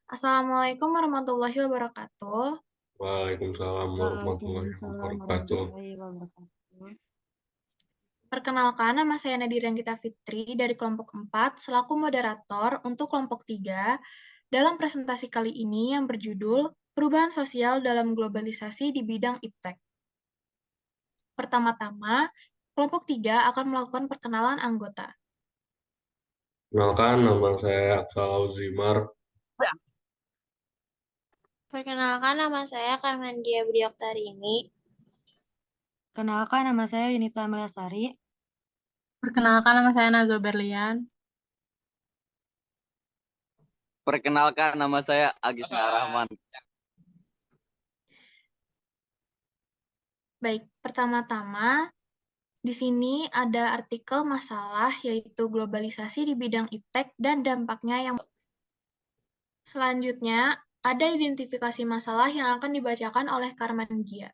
Assalamualaikum warahmatullahi wabarakatuh. Waalaikumsalam warahmatullahi Waalaikumsalam wabarakatuh. warahmatullahi wabarakatuh. Perkenalkan, nama saya Nadira Gita Fitri dari kelompok 4 selaku moderator untuk kelompok 3 dalam presentasi kali ini yang berjudul Perubahan Sosial dalam Globalisasi di Bidang Iptek. Pertama-tama, kelompok 3 akan melakukan perkenalan anggota. Kenalkan, nama saya Aksal Auzimar. Perkenalkan, nama saya Karmandia Budi Oktarini. Kenalkan, nama saya Yunita Melasari. Perkenalkan, nama saya Nazo Berlian. Perkenalkan, nama saya Agis Rahman. Baik, pertama-tama di sini ada artikel masalah yaitu globalisasi di bidang iptek dan dampaknya yang selanjutnya ada identifikasi masalah yang akan dibacakan oleh Karmandia.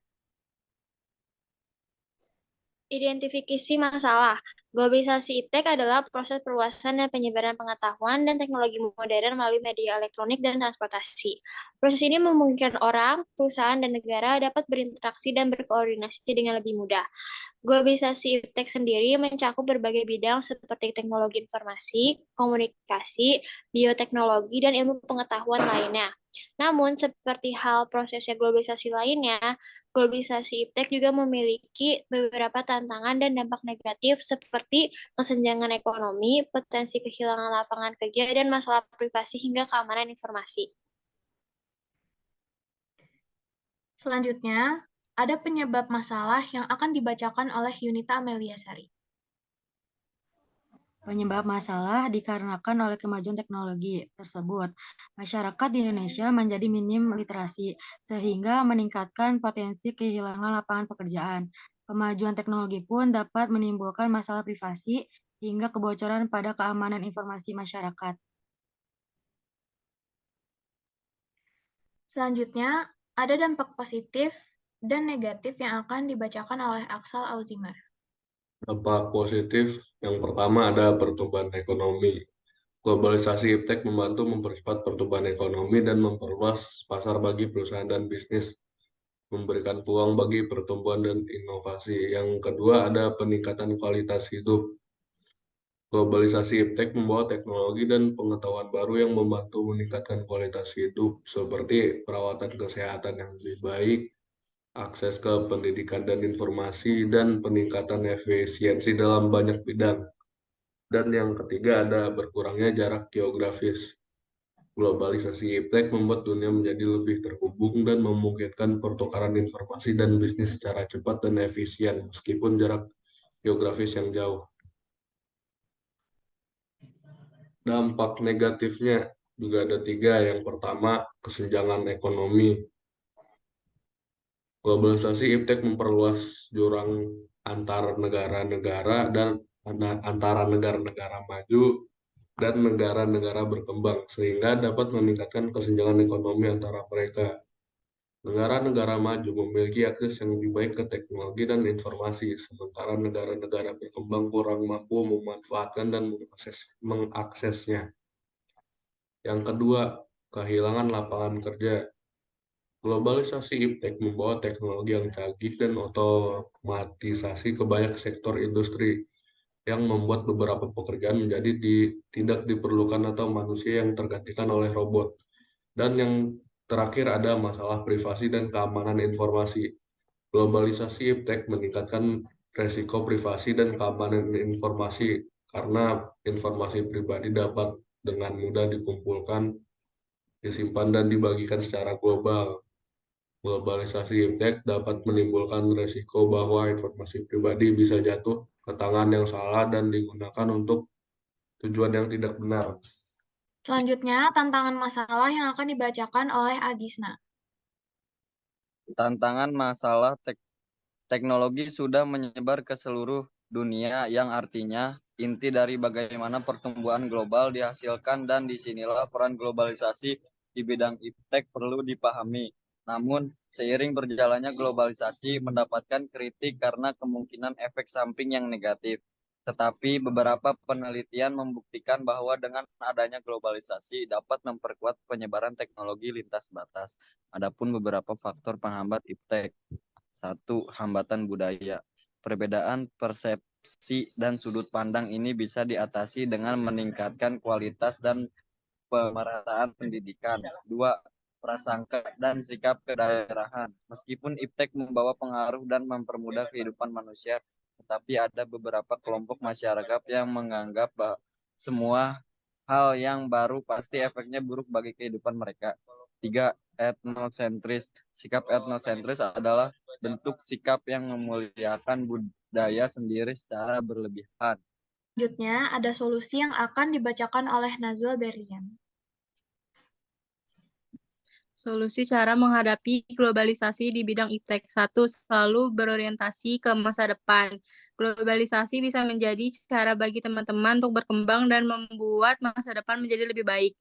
Identifikasi masalah. Globalisasi iptek adalah proses perluasan dan penyebaran pengetahuan dan teknologi modern melalui media elektronik dan transportasi. Proses ini memungkinkan orang, perusahaan, dan negara dapat berinteraksi dan berkoordinasi dengan lebih mudah. Globalisasi iptek sendiri mencakup berbagai bidang seperti teknologi informasi, komunikasi, bioteknologi, dan ilmu pengetahuan lainnya. Namun, seperti hal prosesnya globalisasi lainnya, globalisasi iptek juga memiliki beberapa tantangan dan dampak negatif seperti kesenjangan ekonomi, potensi kehilangan lapangan kerja, dan masalah privasi hingga keamanan informasi. Selanjutnya, ada penyebab masalah yang akan dibacakan oleh Yunita Ameliasari. Penyebab masalah dikarenakan oleh kemajuan teknologi tersebut. Masyarakat di Indonesia menjadi minim literasi, sehingga meningkatkan potensi kehilangan lapangan pekerjaan. Kemajuan teknologi pun dapat menimbulkan masalah privasi hingga kebocoran pada keamanan informasi masyarakat. Selanjutnya, ada dampak positif dan negatif yang akan dibacakan oleh Aksal Auzimar. Dampak positif yang pertama ada pertumbuhan ekonomi. Globalisasi iptek membantu mempercepat pertumbuhan ekonomi dan memperluas pasar bagi perusahaan dan bisnis, memberikan peluang bagi pertumbuhan dan inovasi. Yang kedua ada peningkatan kualitas hidup. Globalisasi iptek membawa teknologi dan pengetahuan baru yang membantu meningkatkan kualitas hidup, seperti perawatan kesehatan yang lebih baik, akses ke pendidikan dan informasi, dan peningkatan efisiensi dalam banyak bidang. Dan yang ketiga ada berkurangnya jarak geografis. Globalisasi iptek membuat dunia menjadi lebih terhubung dan memungkinkan pertukaran informasi dan bisnis secara cepat dan efisien, meskipun jarak geografis yang jauh. Dampak negatifnya juga ada tiga. Yang pertama, kesenjangan ekonomi. Globalisasi iptek memperluas jurang antar negara-negara dan antara negara-negara maju dan negara-negara berkembang, sehingga dapat meningkatkan kesenjangan ekonomi antara mereka. Negara-negara maju memiliki akses yang lebih baik ke teknologi dan informasi, sementara negara-negara berkembang kurang mampu memanfaatkan dan mengaksesnya. Yang kedua, kehilangan lapangan kerja. Globalisasi iptek membawa teknologi yang canggih dan otomatisasi ke banyak sektor industri, yang membuat beberapa pekerjaan menjadi tidak diperlukan atau manusia yang tergantikan oleh robot. Dan yang terakhir ada masalah privasi dan keamanan informasi. Globalisasi iptek meningkatkan resiko privasi dan keamanan informasi karena informasi pribadi dapat dengan mudah dikumpulkan, disimpan, dan dibagikan secara global. Globalisasi iptek dapat menimbulkan resiko bahwa informasi pribadi bisa jatuh ke tangan yang salah dan digunakan untuk tujuan yang tidak benar. Selanjutnya, tantangan masalah yang akan dibacakan oleh Agisna. Tantangan masalah teknologi sudah menyebar ke seluruh dunia, yang artinya inti dari bagaimana pertumbuhan global dihasilkan, dan disinilah peran globalisasi di bidang iptek perlu dipahami. Namun, seiring berjalannya globalisasi mendapatkan kritik karena kemungkinan efek samping yang negatif. Tetapi beberapa penelitian membuktikan bahwa dengan adanya globalisasi dapat memperkuat penyebaran teknologi lintas batas. Adapun beberapa faktor penghambat iptek. 1. Hambatan budaya. Perbedaan persepsi dan sudut pandang ini bisa diatasi dengan meningkatkan kualitas dan pemerataan pendidikan. 2. Prasangka dan sikap kedaerahan. Meskipun iptek membawa pengaruh dan mempermudah kehidupan manusia, tetapi ada beberapa kelompok masyarakat yang menganggap semua hal yang baru pasti efeknya buruk bagi kehidupan mereka. 3. Etnosentris. Sikap etnosentris adalah bentuk sikap yang memuliakan budaya sendiri secara berlebihan. Selanjutnya, ada solusi yang akan dibacakan oleh Nazwa Berlian. Solusi cara menghadapi globalisasi di bidang iptek. 1. Selalu berorientasi ke masa depan. Globalisasi bisa menjadi cara bagi teman-teman untuk berkembang dan membuat masa depan menjadi lebih baik.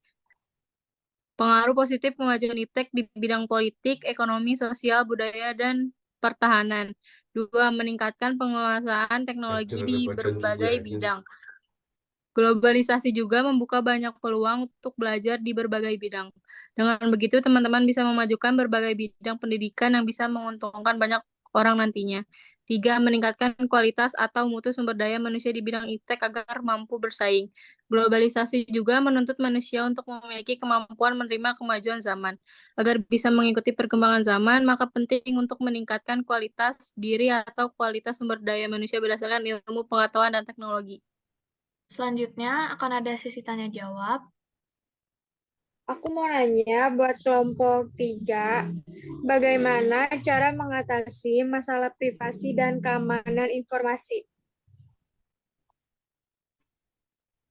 Pengaruh positif kemajuan iptek di bidang politik, ekonomi, sosial, budaya, dan pertahanan. 2. Meningkatkan penguasaan teknologi Anjir, di baca juga berbagai anjir. bidang. Globalisasi juga membuka banyak peluang untuk belajar di berbagai bidang. Dengan begitu, teman-teman bisa memajukan berbagai bidang pendidikan yang bisa menguntungkan banyak orang nantinya. 3. Meningkatkan kualitas atau mutu sumber daya manusia di bidang iptek agar mampu bersaing. Globalisasi juga menuntut manusia untuk memiliki kemampuan menerima kemajuan zaman. Agar bisa mengikuti perkembangan zaman, maka penting untuk meningkatkan kualitas diri atau kualitas sumber daya manusia berdasarkan ilmu, pengetahuan, dan teknologi. Selanjutnya akan ada sesi tanya jawab. Aku mau nanya buat kelompok 3, bagaimana cara mengatasi masalah privasi dan keamanan informasi?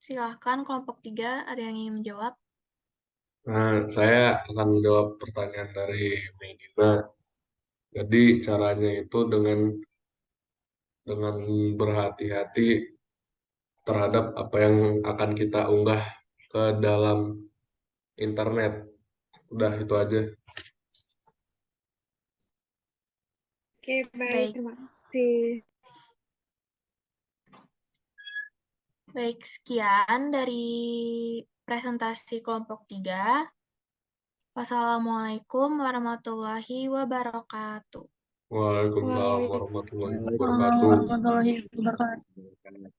Silahkan kelompok 3, ada yang ingin menjawab? Nah, saya akan menjawab pertanyaan dari Medina. Jadi caranya itu dengan berhati-hati terhadap apa yang akan kita unggah ke dalam internet. Udah itu aja. Oke, baik, Baik. terima kasih. Baik, sekian dari presentasi kelompok 3. Wassalamualaikum warahmatullahi wabarakatuh. Waalaikumsalam Waalaikumsalam. warahmatullahi Assalamualaikum wabarakatuh. warahmatullahi wabarakatuh.